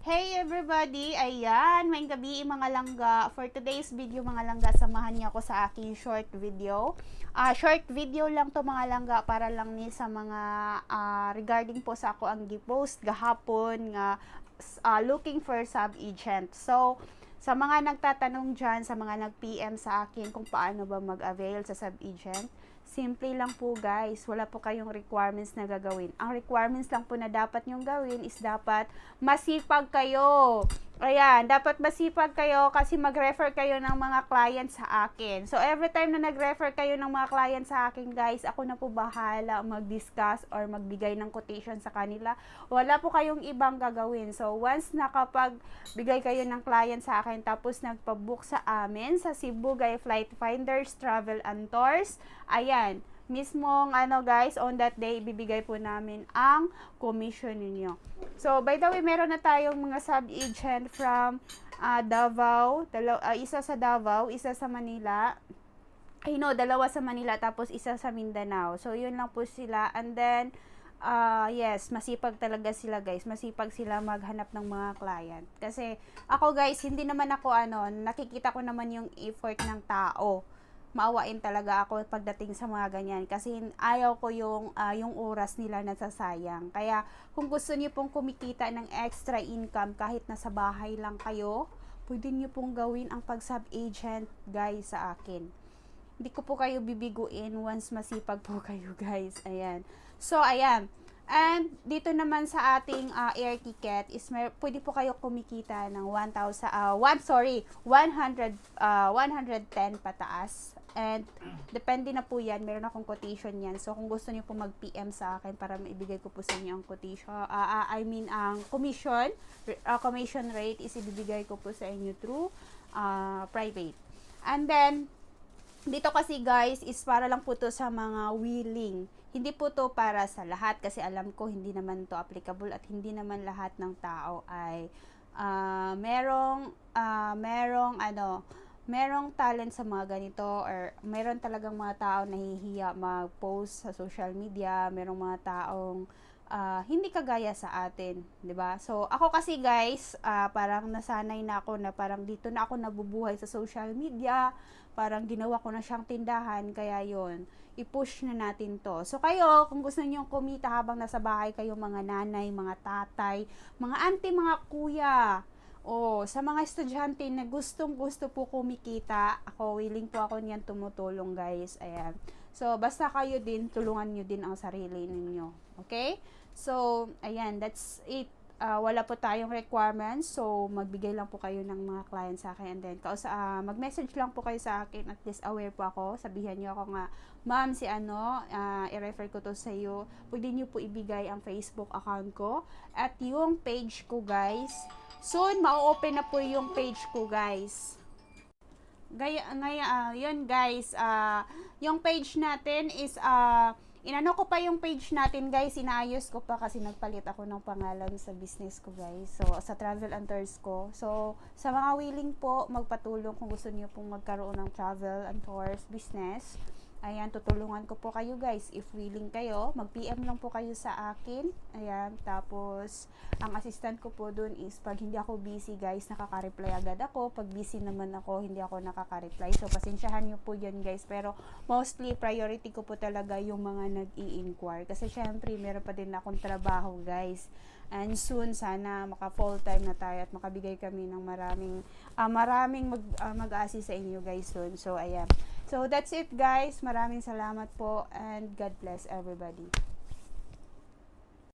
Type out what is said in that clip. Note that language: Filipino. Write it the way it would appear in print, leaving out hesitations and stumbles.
Hey everybody! Ayan, may gabi mga langga. For today's video mga langga, samahan niyo ako sa aking short video. Short video lang to mga langga para lang ni sa mga regarding po sa ako ang gipost gahapon nga looking for sub-agent. So, sa mga nagtatanong dyan, sa mga nag-PM sa akin kung paano ba mag-avail sa sub-agent, simple lang po guys, wala po kayong requirements na gagawin. Ang requirements lang po na dapat nyong gawin is dapat masipag kayo. Ayan, dapat masipag kayo kasi mag-refer kayo ng mga client sa akin. So, every time na nag-refer kayo ng mga client sa akin guys, ako na po bahala mag-discuss or magbigay ng quotation sa kanila. Wala po kayong ibang gagawin. So, once nakapagbigay kayo ng client sa akin, tapos nagpa-book sa amin sa Cebu Gay Flight Finders Travel and Tours, ayan, mismong guys, on that day, ibibigay po namin ang commission ninyo. So, by the way, meron na tayong mga sub-agent from Davao, isa sa Davao, isa sa Manila, dalawa sa Manila, tapos isa sa Mindanao. So, yun lang po sila. And then, yes, masipag talaga sila guys. Masipag sila maghanap ng mga client. Kasi, ako guys, hindi naman ako nakikita ko naman yung effort ng tao. Maawain talaga ako pagdating sa mga ganyan kasi ayaw ko yung oras nila nasasayang. Kaya kung gusto niyo pong kumikita ng extra income kahit nasa bahay lang kayo, pwede niyo pong gawin ang pag-sub-agent guys sa akin. Hindi ko po kayo bibiguin once masipag po kayo guys. Ayan. So, ayan. And dito naman sa ating air ticket is pwede po kayo kumikita ng 110 pataas. And depende na po yan, meron akong quotation yan. So kung gusto niyo po mag-PM sa akin para maibigay ko po sa inyo ang quotation, ang commission rate is ibibigay ko po sa inyo through private. And then dito kasi guys is para lang po to sa mga willing. Hindi po to para sa lahat kasi alam ko hindi naman to applicable at hindi naman lahat ng tao ay merong talent sa mga ganito or meron talagang mga tao nahihiya mag-post sa social media, merong mga taong hindi kagaya sa atin, 'di ba? So, ako kasi guys, parang nasanay na ako na parang dito na ako nabubuhay sa social media, parang ginawa ko na siyang tindahan, kaya 'yon, i-push na natin 'to. So, kayo, kung gusto niyo kumita habang nasa bahay kayo, mga nanay, mga tatay, mga auntie, mga kuya, sa mga estudyante na gustong-gusto po kumikita, ako, willing po ako niyan tumutulong guys. Ayan. So, basta kayo din, tulungan nyo din ang sarili ninyo. Okay? So, ayan, that's it. Wala po tayong requirements. So, magbigay lang po kayo ng mga client sa akin. And then, mag-message lang po kayo sa akin. At least aware po ako. Sabihan nyo ako nga, ma'am, i-refer ko to sa iyo. Pwede nyo po ibigay ang Facebook account ko. At yung page ko, guys, soon, ma-open na po yung page ko, guys. Yun guys, yung page natin is, inano ko pa yung page natin guys, inaayos ko pa kasi nagpalit ako ng pangalan sa business ko guys. So, sa travel and tours ko. So, sa mga willing po, magpatulong kung gusto niyo pong magkaroon ng travel and tours business. Ayan, tutulungan ko po kayo guys. If willing kayo, mag-PM lang po kayo sa akin. Ayan, tapos, ang assistant ko po dun is, pag hindi ako busy guys, nakaka-reply agad ako. Pag busy naman ako, hindi ako nakaka-reply. So, pasensyahan nyo po yun guys. Pero, mostly, priority ko po talaga yung mga nag-i-inquire. Kasi, syempre, meron pa din akong trabaho guys. And soon, sana maka full time na tayo at makabigay kami ng maraming mag-assist sa inyo guys soon. So, ayan. So, that's it guys. Maraming salamat po and God bless everybody.